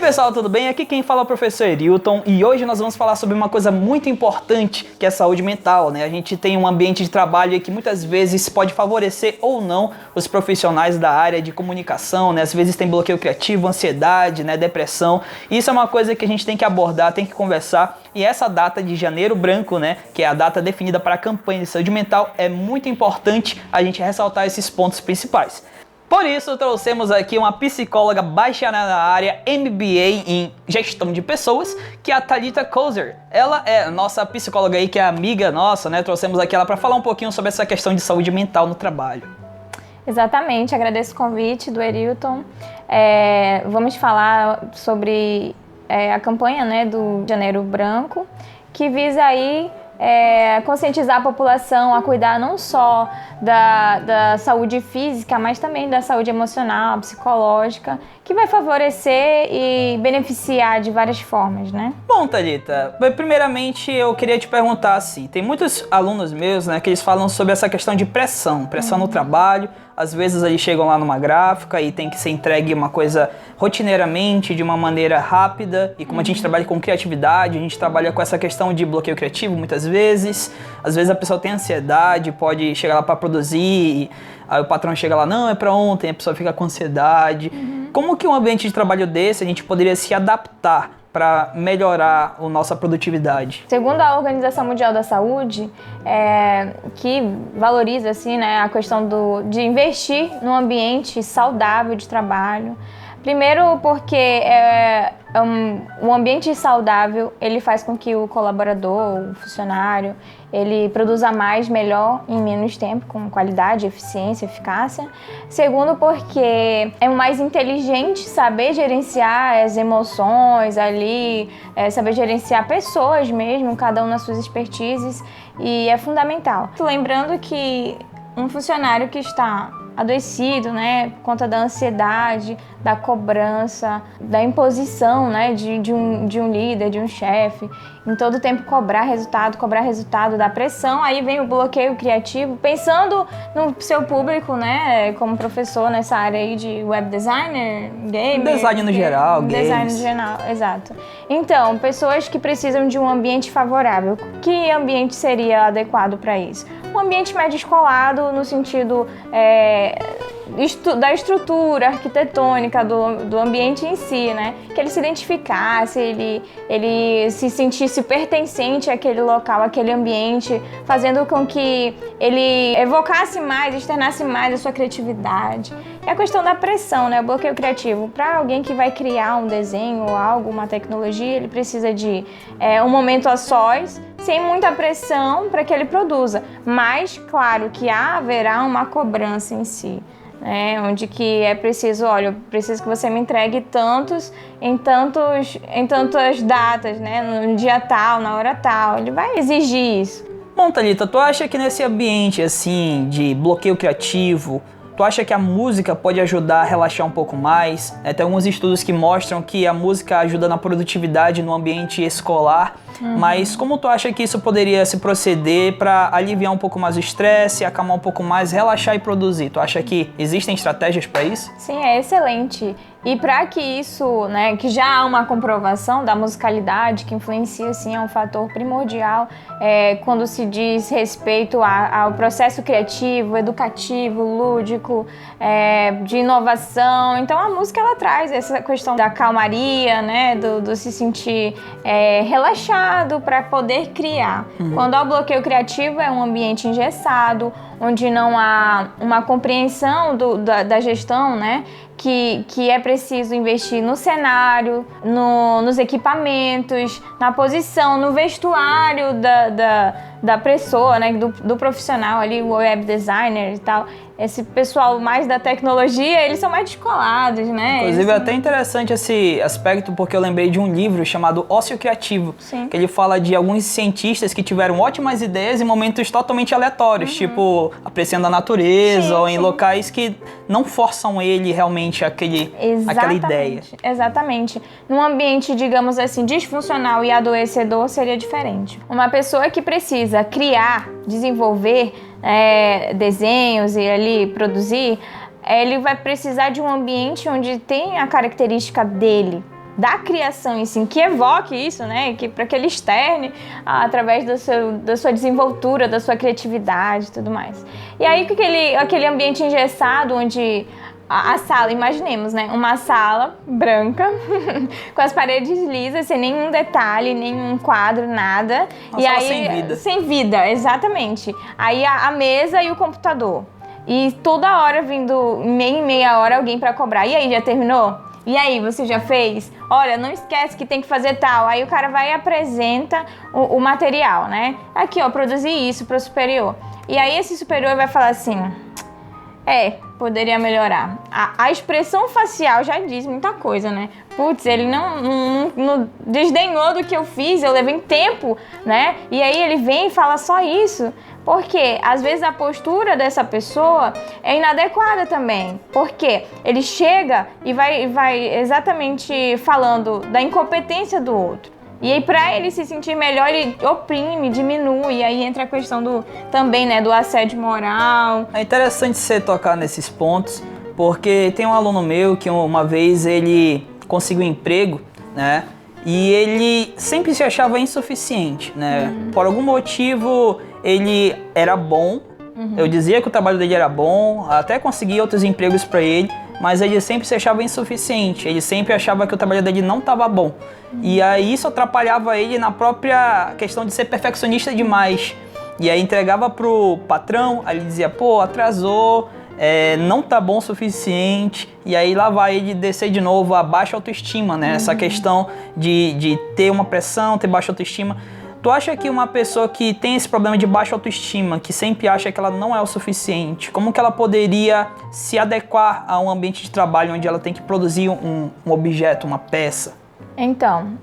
pessoal, tudo bem? Aqui quem fala é o professor Erilton e hoje nós vamos falar sobre uma coisa muito importante que é a saúde mental, né? A gente tem um ambiente de trabalho que muitas vezes pode favorecer ou não os profissionais da área de comunicação, né? Às vezes tem bloqueio criativo, ansiedade, né? Depressão. Isso é uma coisa que a gente tem que abordar, tem que conversar. E essa data de Janeiro Branco, né? Que é a data definida para a campanha de saúde mental, é muito importante a gente ressaltar esses pontos principais. Por isso, trouxemos aqui uma psicóloga bacharel na área, MBA em Gestão de Pessoas, que é a Thalita Kozer. Ela é nossa psicóloga aí, que é amiga nossa, né? Trouxemos aqui ela para falar um pouquinho sobre essa questão de saúde mental no trabalho. Exatamente, agradeço o convite do Erilton. Vamos falar sobre a campanha, né, do Janeiro Branco, que visa aí conscientizar a população a cuidar não só da saúde física, mas também da saúde emocional, psicológica, que vai favorecer e beneficiar de várias formas, né? Bom, Thalita, primeiramente eu queria te perguntar assim, tem muitos alunos meus, né, que eles falam sobre essa questão de pressão no trabalho. Às vezes eles chegam lá numa gráfica e tem que ser entregue uma coisa rotineiramente, de uma maneira rápida. E como a gente trabalha com criatividade, a gente trabalha com essa questão de bloqueio criativo muitas vezes. Às vezes a pessoa tem ansiedade, pode chegar lá para produzir, e aí o patrão chega lá, não, é para ontem, a pessoa fica com ansiedade. Como que um ambiente de trabalho desse a gente poderia se adaptar para melhorar a nossa produtividade? Segundo a Organização Mundial da Saúde, que valoriza assim, né, a questão de investir num ambiente saudável de trabalho. Primeiro porque um ambiente saudável, ele faz com que o colaborador, o funcionário, ele produza mais, melhor, em menos tempo, com qualidade, eficiência, eficácia. Segundo porque é mais inteligente saber gerenciar as emoções ali, saber gerenciar pessoas mesmo, cada um nas suas expertises, e é fundamental. Lembrando que um funcionário que está adoecido, né, por conta da ansiedade, da cobrança, da imposição, né, de um líder, de um chefe, em todo tempo cobrar resultado, da pressão, aí vem o bloqueio criativo, pensando no seu público, né, como professor nessa área aí de web designer, gamer... Design no geral, games. Design no geral, exato. Então, pessoas que precisam de um ambiente favorável, que ambiente seria adequado para isso? Um ambiente mais descolado, no sentido da estrutura arquitetônica do ambiente em si, né? Que ele se identificasse, ele se sentisse pertencente àquele local, àquele ambiente, fazendo com que ele evocasse mais, externasse mais a sua criatividade. E a questão da pressão, né? O bloqueio criativo. Para alguém que vai criar um desenho ou algo, uma tecnologia, ele precisa de um momento a sós, sem muita pressão para que ele produza. Mas, claro, que haverá uma cobrança em si. Onde que é preciso, olha, eu preciso que você me entregue tantos em tantas datas, né? No dia tal, na hora tal. Ele vai exigir isso. Bom, Thalita, tu acha que nesse ambiente assim de bloqueio criativo, tu acha que a música pode ajudar a relaxar um pouco mais? Tem alguns estudos que mostram que a música ajuda na produtividade no ambiente escolar. Mas como tu acha que isso poderia se proceder para aliviar um pouco mais o estresse, acalmar um pouco mais, relaxar e produzir? Tu acha que existem estratégias para isso? Sim, é excelente. E para que isso, né, que já há uma comprovação da musicalidade, que influencia, sim, é um fator primordial quando se diz respeito ao processo criativo, educativo, lúdico, de inovação. Então a música, ela traz essa questão da calmaria, né, do se sentir relaxado para poder criar. Quando há o bloqueio criativo, é um ambiente engessado, onde não há uma compreensão da gestão, né? Que é preciso investir no cenário, nos equipamentos, na posição, no vestuário da pessoa, né, do profissional ali, o web designer e tal. Esse pessoal mais da tecnologia, eles são mais descolados, né? Inclusive é até interessante esse aspecto, porque eu lembrei de um livro chamado Ócio Criativo. Sim. Que ele fala de alguns cientistas que tiveram ótimas ideias em momentos totalmente aleatórios, tipo apreciando a natureza, ou em locais que não forçam ele realmente aquela ideia. Exatamente. Num ambiente, digamos assim, disfuncional e adoecedor, seria diferente. Uma pessoa que precisa criar, desenvolver desenhos e ali produzir, ele vai precisar de um ambiente onde tem a característica dele, da criação em si, que evoque isso, né? Para que ele externe através da sua desenvoltura, da sua criatividade e tudo mais. E aí, aquele ambiente engessado, onde a sala, imaginemos, né? Uma sala branca, com as paredes lisas, sem nenhum detalhe, nenhum quadro, nada. Uma e sala aí, sem vida. Sem vida, exatamente. Aí a mesa e o computador. E toda hora vindo, meia hora, alguém para cobrar. E aí, já terminou? E aí, você já fez? Olha, não esquece que tem que fazer tal. Aí o cara vai e apresenta o material, né? Aqui, ó, produzir isso para o superior. E aí esse superior vai falar assim... poderia melhorar. A expressão facial já diz muita coisa, né? Putz, ele não desdenhou do que eu fiz, eu levei tempo, né? E aí ele vem e fala só isso. Porque às vezes a postura dessa pessoa é inadequada também. Porque ele chega e vai exatamente falando da incompetência do outro. E aí, para ele se sentir melhor, ele oprime, diminui. E aí entra a questão também, né, do assédio moral. É interessante você tocar nesses pontos, porque tem um aluno meu que uma vez ele conseguiu um emprego, né? E ele sempre se achava insuficiente, né? Por algum motivo, ele era bom. Eu dizia que o trabalho dele era bom, até consegui outros empregos para ele, mas ele sempre se achava insuficiente. Ele sempre achava que o trabalho dele não estava bom. E aí isso atrapalhava ele na própria questão de ser perfeccionista demais. E aí entregava pro patrão, aí ele dizia, pô, atrasou, não tá bom o suficiente. E aí lá vai ele descer de novo a baixa autoestima, né? Essa questão de ter uma pressão, ter baixa autoestima. Tu acha que uma pessoa que tem esse problema de baixa autoestima, que sempre acha que ela não é o suficiente, como que ela poderia se adequar a um ambiente de trabalho onde ela tem que produzir um objeto, uma peça? Então,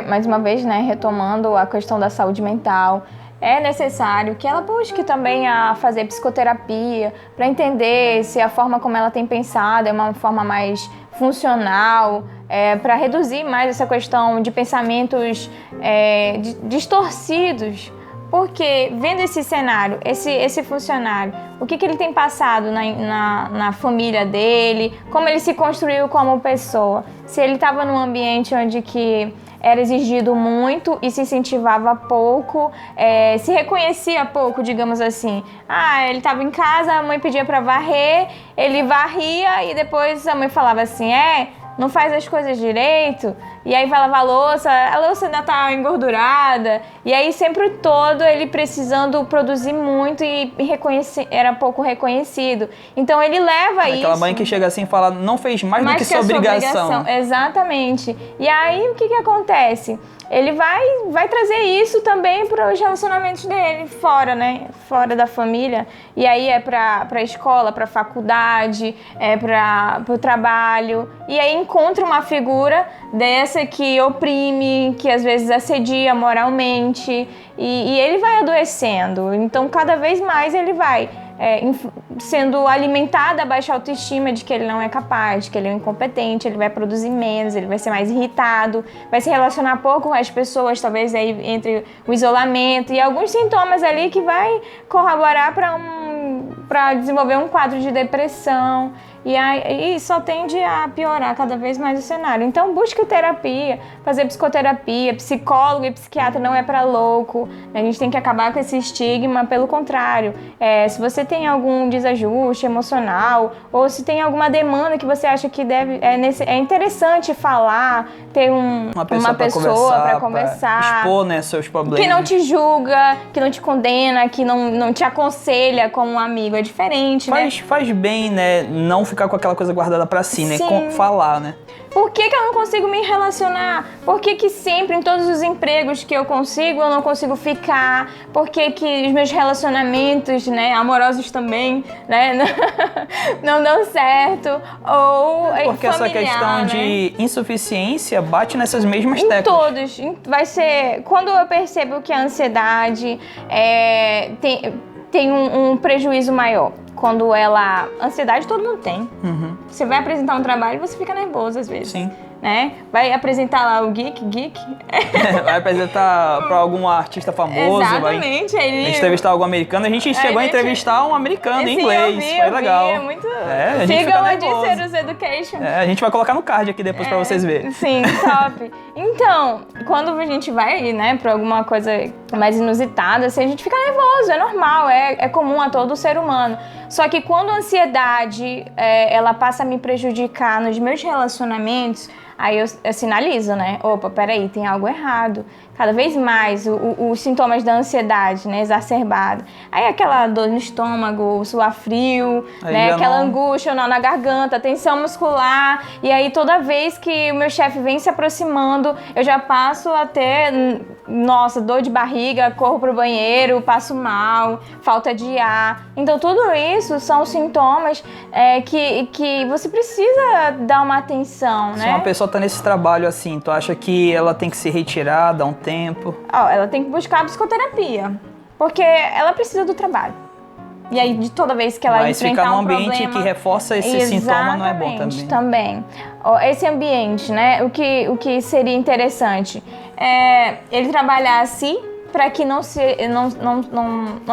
mais uma vez, né, retomando a questão da saúde mental, é necessário que ela busque também a fazer psicoterapia para entender se a forma como ela tem pensado é uma forma mais funcional, para reduzir mais essa questão de pensamentos distorcidos. Porque vendo esse cenário, esse funcionário, o que ele tem passado na família dele, como ele se construiu como pessoa, se ele estava num ambiente onde que era exigido muito e se incentivava pouco, se reconhecia pouco, digamos assim. Ele estava em casa, a mãe pedia para varrer, ele varria e depois a mãe falava assim, não faz as coisas direito, e aí vai lavar a louça ainda tá engordurada, e aí sempre todo ele precisando produzir muito e era pouco reconhecido. Então ele leva isso... Aquela mãe que chega assim e fala, não fez mais do que sua obrigação. Exatamente. E aí o que acontece? Ele vai trazer isso também para os relacionamentos dele, fora, né? Fora da família. E aí para a escola, para a faculdade, para o trabalho. E aí encontra uma figura dessa que oprime, que às vezes assedia moralmente. E ele vai adoecendo. Então, cada vez mais ele vai sendo alimentada a baixa autoestima de que ele não é capaz, de que ele é incompetente, ele vai produzir menos, ele vai ser mais irritado, vai se relacionar pouco com as pessoas, talvez aí entre o isolamento e alguns sintomas ali que vai corroborar para desenvolver um quadro de depressão. E aí só tende a piorar cada vez mais o cenário. Então busque terapia, fazer psicoterapia, psicólogo e psiquiatra não é para louco. A gente tem que acabar com esse estigma, pelo contrário. Se você tem algum desajuste emocional ou se tem alguma demanda que você acha que é interessante falar, ter uma pessoa para conversar, expor, né, seus problemas. Que não te julga, que não te condena, que não te aconselha como um amigo. É diferente, né? Faz bem, né, não ficar com aquela coisa guardada pra si, né? Falar, né? Por que eu não consigo me relacionar? Por que sempre, em todos os empregos que eu consigo, eu não consigo ficar? Por que os meus relacionamentos, né, amorosos também, né, não dão certo? Ou porque essa questão, né, de insuficiência bate nessas mesmas teclas. Todos. Vai ser... Quando eu percebo que a ansiedade tem um prejuízo maior. Ansiedade todo mundo tem. Você vai apresentar um trabalho e você fica nervoso às vezes. Sim. né? Vai apresentar lá o Geek. Vai apresentar para algum artista famoso. Exatamente. Vai entrevistar algum americano. A gente chegou a entrevistar um americano em inglês. Foi legal. É muito... a gente Sigam fica a Díceros Education. A gente vai colocar no card aqui depois para vocês verem. Sim, top. Então, quando a gente vai, né, para alguma coisa mais inusitada, assim, a gente fica nervoso, é normal, é comum a todo ser humano. Só que quando a ansiedade, ela passa a me prejudicar nos meus relacionamentos, aí eu sinalizo, né? Opa, peraí, tem algo errado. Cada vez mais os sintomas da ansiedade, né, exacerbada. Aí aquela dor no estômago, suar frio, né, aquela angústia na garganta, tensão muscular. E aí toda vez que o meu chefe vem se aproximando, eu já passo a ter, nossa, dor de barriga, corro pro banheiro, passo mal, falta de ar. Então tudo isso são sintomas que você precisa dar uma atenção, né? Se uma pessoa tá nesse trabalho assim, tu acha que ela tem que se retirar, dar um tempo? Ela tem que buscar a psicoterapia, porque ela precisa do trabalho. E aí, de toda vez que ela enfrentar um problema... Mas ficar num ambiente que reforça esse sintoma não é bom também. Esse ambiente, né, o que seria interessante é ele trabalhar assim, para que não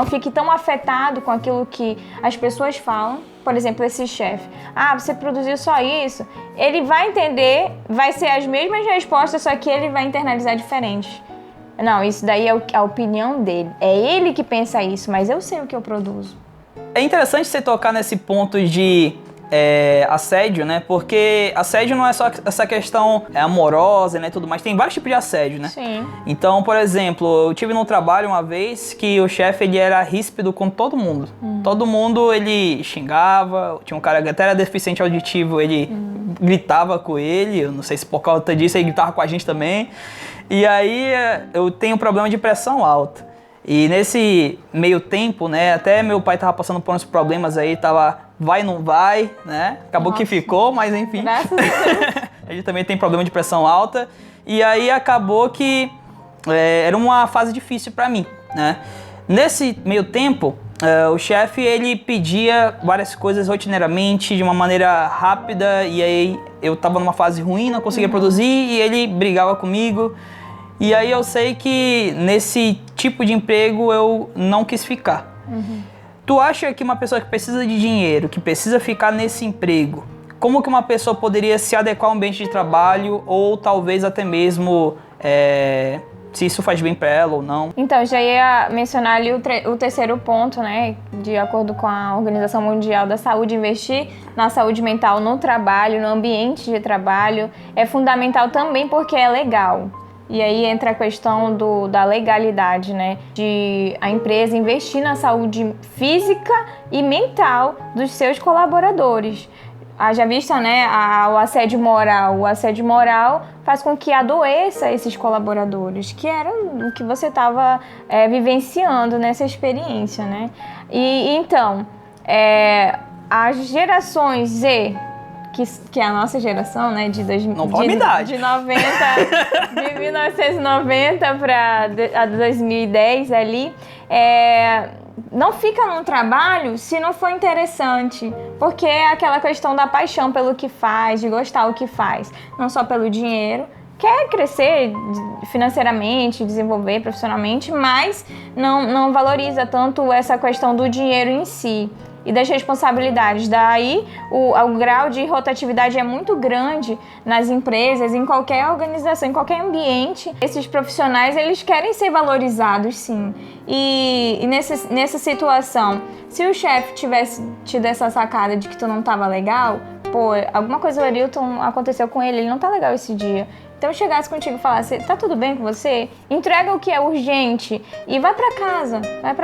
fique tão afetado com aquilo que as pessoas falam. Por exemplo, esse chefe. Você produziu só isso. Ele vai entender, vai ser as mesmas respostas, só que ele vai internalizar diferente. Não, isso daí é a opinião dele. É ele que pensa isso, mas eu sei o que eu produzo. É interessante você tocar nesse ponto de assédio, né? Porque assédio não é só essa questão amorosa, né, tudo mais. Tem vários tipos de assédio, né? Sim. Então, por exemplo, eu tive num trabalho uma vez que o chefe, ele era ríspido com todo mundo. Todo mundo, ele xingava. Tinha um cara que até era deficiente auditivo, ele gritava com ele. Eu não sei se por causa disso, ele gritava com a gente também. E aí, eu tenho um problema de pressão alta. E nesse meio tempo, né, até meu pai tava passando por uns problemas aí, vai, não vai, né? Acabou que ficou, mas enfim. Graças a Deus. Ele também tem problema de pressão alta. E aí acabou que era uma fase difícil pra mim, né? Nesse meio tempo, o chefe, ele pedia várias coisas rotineiramente, de uma maneira rápida. E aí eu tava numa fase ruim, não conseguia produzir, e ele brigava comigo. E aí eu sei que nesse tipo de emprego eu não quis ficar. Tu acha que uma pessoa que precisa de dinheiro, que precisa ficar nesse emprego, como que uma pessoa poderia se adequar ao ambiente de trabalho ou talvez até mesmo se isso faz bem para ela ou não? Então, já ia mencionar ali o terceiro ponto, né? De acordo com a Organização Mundial da Saúde, investir na saúde mental no trabalho, no ambiente de trabalho, é fundamental também porque é legal. E aí entra a questão da legalidade, né? De a empresa investir na saúde física e mental dos seus colaboradores. Haja vista, né, o assédio moral. O assédio moral faz com que adoeça esses colaboradores, que era o que você estava vivenciando nessa experiência, né? E então, as gerações Z, que é a nossa geração, né, de 1990 para 2010 ali, não fica num trabalho se não for interessante, porque é aquela questão da paixão pelo que faz, de gostar do que faz, não só pelo dinheiro. Quer crescer financeiramente, desenvolver profissionalmente, mas não valoriza tanto essa questão do dinheiro em si e das responsabilidades. Daí o grau de rotatividade é muito grande nas empresas, em qualquer organização, em qualquer ambiente. Esses profissionais, eles querem ser valorizados, sim. E nessa situação, se o chefe tivesse tido essa sacada de que tu não estava legal, alguma coisa do Arilton aconteceu com ele não tá legal esse dia. Então eu chegasse contigo e falasse, tá tudo bem com você? Entrega o que é urgente e vai pra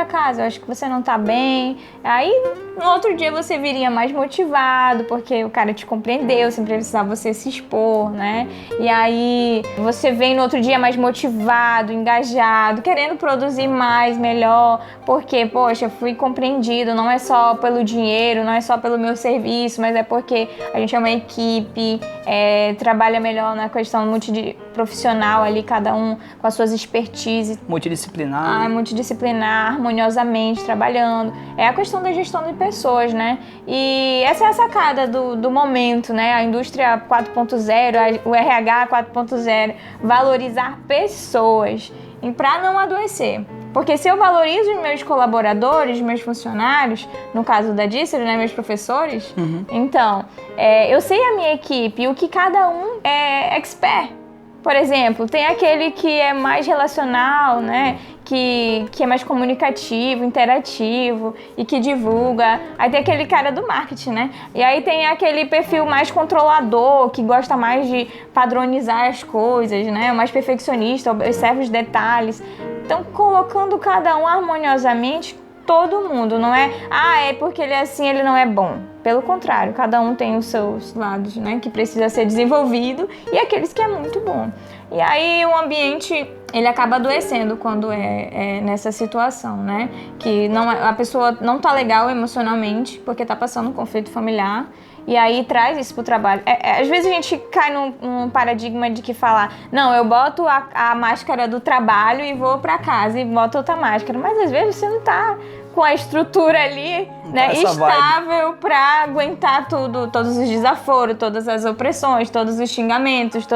casa, eu acho que você não tá bem. Aí no outro dia você viria mais motivado, porque o cara te compreendeu, sem precisar você se expor, né? E aí você vem no outro dia mais motivado, engajado, querendo produzir mais, melhor, porque, poxa, fui compreendido, não é só pelo dinheiro, não é só pelo meu serviço, mas é porque a gente é uma equipe, trabalha melhor na questão multidisciplinar, monte de profissional ali, cada um com as suas expertise. Multidisciplinar. Multidisciplinar, harmoniosamente, trabalhando. É a questão da gestão de pessoas, né? E essa é a sacada do momento, né? A indústria 4.0, o RH 4.0, valorizar pessoas e para não adoecer. Porque se eu valorizo os meus colaboradores, meus funcionários, no caso da Dícero, né, meus professores, então, eu sei a minha equipe, o que cada um é expert. Por exemplo, tem aquele que é mais relacional, né, que é mais comunicativo, interativo e que divulga. Aí tem aquele cara do marketing, né? E aí tem aquele perfil mais controlador, que gosta mais de padronizar as coisas, né? Mais perfeccionista, observa os detalhes. Então, colocando cada um harmoniosamente, todo mundo, não é é porque ele é assim, ele não é bom. Pelo contrário, cada um tem os seus lados, né, que precisa ser desenvolvido e aqueles que é muito bom. E aí o ambiente, ele acaba adoecendo quando é nessa situação, né, que a pessoa não tá legal emocionalmente porque tá passando um conflito familiar. E aí traz isso pro trabalho. Às vezes a gente cai num paradigma de que falar, não, eu boto a máscara do trabalho e vou pra casa e boto outra máscara. Mas às vezes você não tá com a estrutura ali, né, estável para aguentar todos os desaforos, todas as opressões, todos os xingamentos,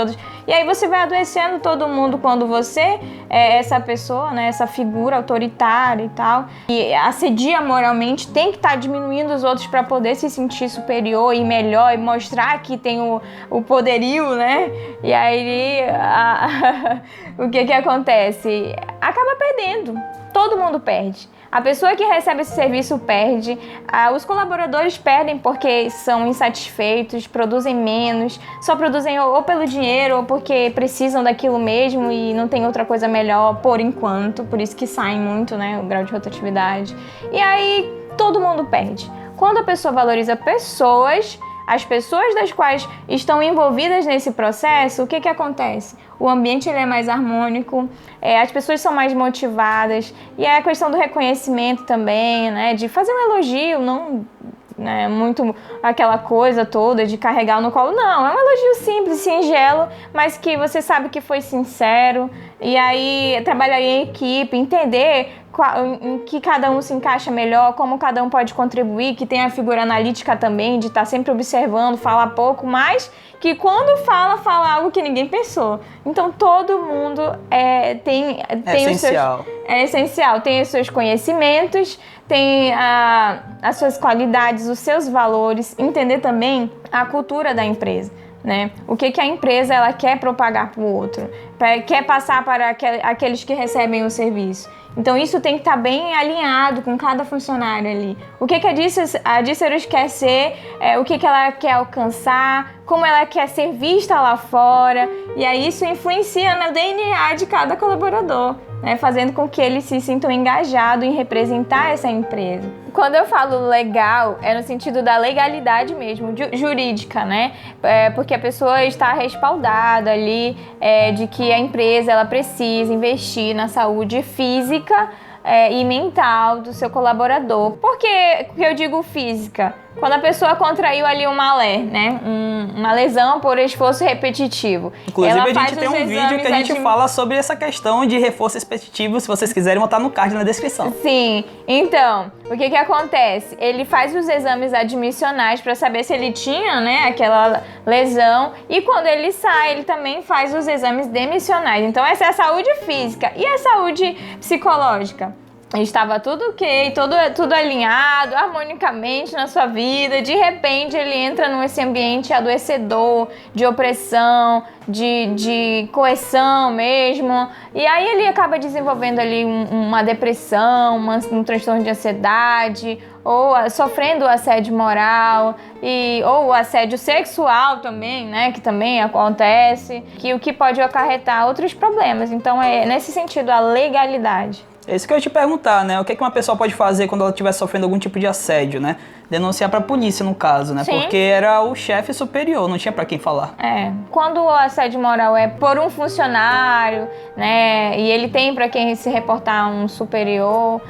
E aí você vai adoecendo todo mundo quando você é essa pessoa, né, essa figura autoritária e tal, e assedia moralmente, tem que estar diminuindo os outros para poder se sentir superior e melhor e mostrar que tem o poderio, né? E aí o que acontece? Acaba perdendo. Todo mundo perde. A pessoa que recebe esse serviço perde, os colaboradores perdem porque são insatisfeitos, produzem menos, só produzem ou pelo dinheiro ou porque precisam daquilo mesmo e não tem outra coisa melhor por enquanto, por isso que saem muito, né, o grau de rotatividade. E aí todo mundo perde. Quando a pessoa valoriza pessoas, as pessoas das quais estão envolvidas nesse processo, o que acontece? O ambiente ele é mais harmônico, as pessoas são mais motivadas e é a questão do reconhecimento também, né, de fazer um elogio, não muito aquela coisa toda de carregar no colo, não, é um elogio simples, singelo, mas que você sabe que foi sincero, e aí trabalhar em equipe, entender em que cada um se encaixa melhor, como cada um pode contribuir, que tem a figura analítica também, de estar sempre observando, falar pouco, mas que quando fala algo que ninguém pensou. Então todo mundo tem essencial. É essencial, tem os seus conhecimentos, tem as suas qualidades, os seus valores, entender também a cultura da empresa, né? O que a empresa ela quer propagar para o outro, quer passar para aqueles que recebem o serviço. Então isso tem que estar bem alinhado com cada funcionário ali. O que a Díceros quer ser, o que ela quer alcançar, como ela quer ser vista lá fora. E aí isso influencia no DNA de cada colaborador, né, fazendo com que eles se sintam engajados em representar essa empresa. Quando eu falo legal, é no sentido da legalidade mesmo, jurídica, né? Porque a pessoa está respaldada ali de que a empresa ela precisa investir na saúde física e mental do seu colaborador. Por que eu digo física? Quando a pessoa contraiu ali uma né? Uma lesão por esforço repetitivo. Inclusive, a gente tem um vídeo que a gente fala sobre essa questão de reforço repetitivo, se vocês quiserem botar no card na descrição. Sim, então, o que acontece? Ele faz os exames admissionais para saber se ele tinha, né, aquela lesão, e quando ele sai, ele também faz os exames demissionais. Então, essa é a saúde física. E a saúde psicológica? Estava tudo ok, tudo alinhado, harmonicamente na sua vida. De repente ele entra nesse ambiente adoecedor, de opressão, de coerção mesmo. E aí ele acaba desenvolvendo ali uma depressão, um transtorno de ansiedade, ou sofrendo assédio moral, ou assédio sexual também, né, que também acontece, o que pode acarretar outros problemas. Então é nesse sentido a legalidade. É isso que eu ia te perguntar, né? O que uma pessoa pode fazer quando ela estiver sofrendo algum tipo de assédio, né? Denunciar pra polícia, no caso, né? Sim. Porque era o chefe superior, não tinha pra quem falar. Quando o assédio moral é por um funcionário, né? E ele tem pra quem se reportar um superior,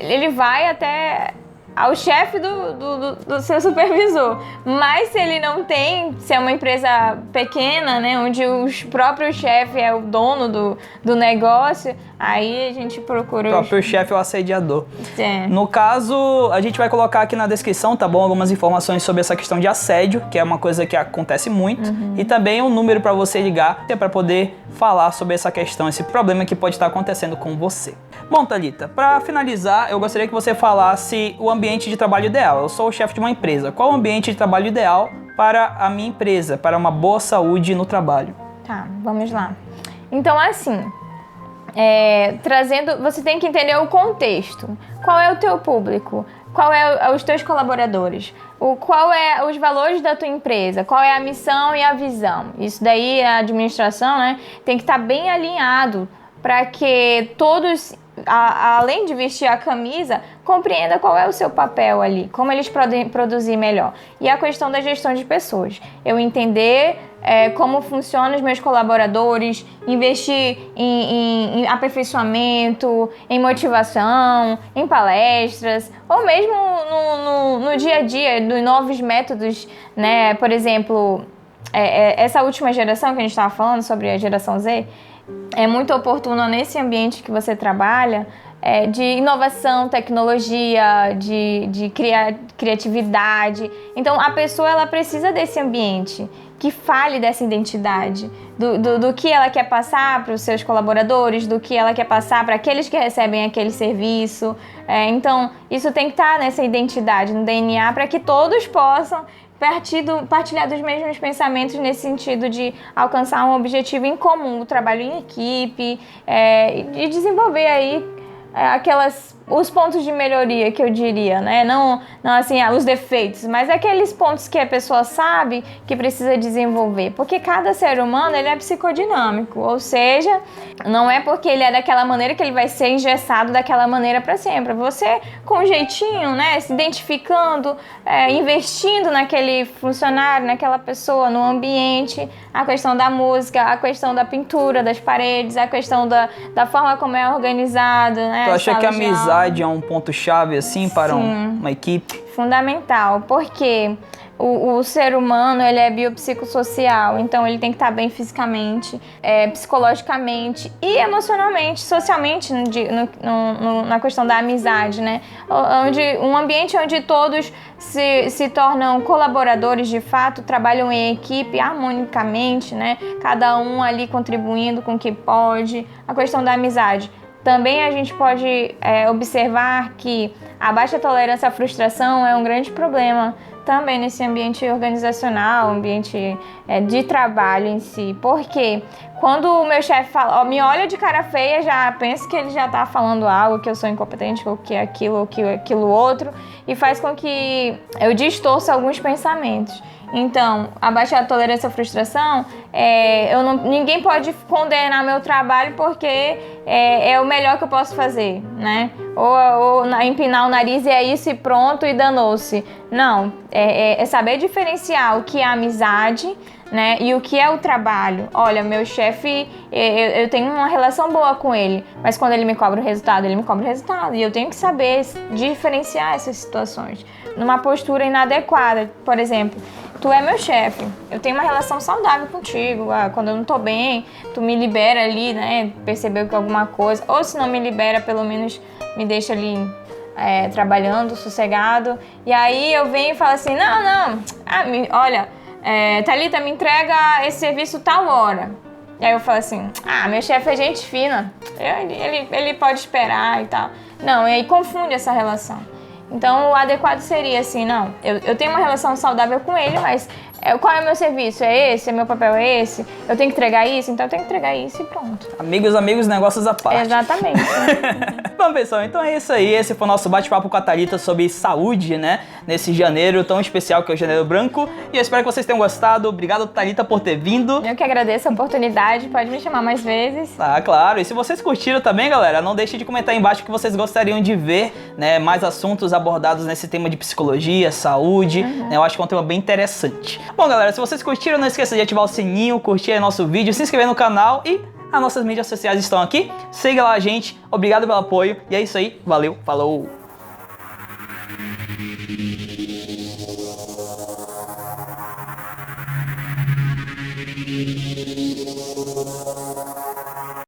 ele vai até ao chefe do seu supervisor. Mas se ele não tem, se é uma empresa pequena, né, onde o próprio chefe é o dono do negócio, aí a gente procura... O próprio chefe é o assediador. É. No caso, a gente vai colocar aqui na descrição, tá bom? Algumas informações sobre essa questão de assédio, que é uma coisa que acontece muito. E também um número para você ligar, para poder falar sobre essa questão, esse problema que pode estar acontecendo com você. Bom, Thalita, para finalizar, eu gostaria que você falasse o ambiente de trabalho ideal. Eu sou o chefe de uma empresa. Qual o ambiente de trabalho ideal para a minha empresa, para uma boa saúde no trabalho? Tá, vamos lá. Então, assim, você tem que entender o contexto. Qual é o teu público? Qual é os teus colaboradores? Qual é os valores da tua empresa? Qual é a missão e a visão? Isso daí, a administração, né, tem que estar bem alinhado para que todos, além de vestir a camisa, compreenda qual é o seu papel ali, como eles podem produzir melhor. E a questão da gestão de pessoas. Eu entender como funcionam os meus colaboradores, investir em aperfeiçoamento, em motivação, em palestras, ou mesmo no dia a dia, dos novos métodos, né? Por exemplo, essa última geração que a gente estava falando, sobre a geração Z, é muito oportuna nesse ambiente que você trabalha, de inovação, tecnologia, de criatividade. Então, a pessoa ela precisa desse ambiente que fale dessa identidade, do que ela quer passar para os seus colaboradores, do que ela quer passar para aqueles que recebem aquele serviço. Então, isso tem que estar nessa identidade, no DNA, para que todos possam partilhar dos mesmos pensamentos nesse sentido de alcançar um objetivo em comum, o trabalho em equipe, e desenvolver aí os pontos de melhoria, que eu diria, né? Não assim, os defeitos, mas aqueles pontos que a pessoa sabe que precisa desenvolver. Porque cada ser humano, ele é psicodinâmico, ou seja, não é porque ele é daquela maneira que ele vai ser engessado daquela maneira para sempre. Você, com um jeitinho, né, se identificando, investindo naquele funcionário, naquela pessoa, no ambiente, a questão da música, a questão da pintura das paredes, a questão da forma como é organizado, né? Tu acha que a amizade é um ponto-chave, assim, para uma equipe? Fundamental, porque o ser humano, ele é biopsicossocial, então ele tem que estar bem fisicamente, psicologicamente e emocionalmente, socialmente, na questão da amizade, né? Um ambiente onde todos se tornam colaboradores de fato, trabalham em equipe harmonicamente, né? Cada um ali contribuindo com o que pode. A questão da amizade. Também a gente pode observar que a baixa tolerância à frustração é um grande problema também nesse ambiente organizacional, ambiente de trabalho em si. Porque quando o meu chefe me olha de cara feia, já pensa que ele já está falando algo, que eu sou incompetente, ou que aquilo, ou que aquilo outro, e faz com que eu distorça alguns pensamentos. Então, a baixa tolerância à frustração, ninguém pode condenar meu trabalho porque é o melhor que eu posso fazer, né? Ou empinar o nariz e é isso e pronto e danou-se. Não, é saber diferenciar o que é amizade, né, e o que é o trabalho. Olha, meu chefe, eu tenho uma relação boa com ele, mas quando ele me cobra o resultado, ele me cobra o resultado. E eu tenho que saber diferenciar essas situações. Numa postura inadequada, por exemplo, tu é meu chefe, eu tenho uma relação saudável contigo, quando eu não tô bem, tu me libera ali, né, percebeu que alguma coisa, ou se não me libera, pelo menos me deixa ali trabalhando, sossegado, e aí eu venho e falo assim, olha, Thalita, me entrega esse serviço tal hora. E aí eu falo assim, meu chefe é gente fina, ele pode esperar e tal. Não, e aí confunde essa relação. Então, o adequado seria assim, eu tenho uma relação saudável com ele, mas qual é o meu serviço? É esse? Meu papel é esse? Eu tenho que entregar isso? Então eu tenho que entregar isso e pronto. Amigos, negócios à parte. Exatamente. Bom, pessoal, então é isso aí. Esse foi o nosso bate-papo com a Thalita sobre saúde, né? Nesse janeiro tão especial que é o Janeiro Branco. E eu espero que vocês tenham gostado. Obrigado, Thalita, por ter vindo. Eu que agradeço a oportunidade. Pode me chamar mais vezes. Ah, claro. E se vocês curtiram também, galera, não deixe de comentar aí embaixo o que vocês gostariam de ver, né? Mais assuntos abordados nesse tema de psicologia, saúde. Né? Eu acho que é um tema bem interessante. Bom, galera, se vocês curtiram, não esqueça de ativar o sininho, curtir aí nosso vídeo, se inscrever no canal e as nossas mídias sociais estão aqui. Siga lá a gente. Obrigado pelo apoio. E é isso aí. Valeu. Falou.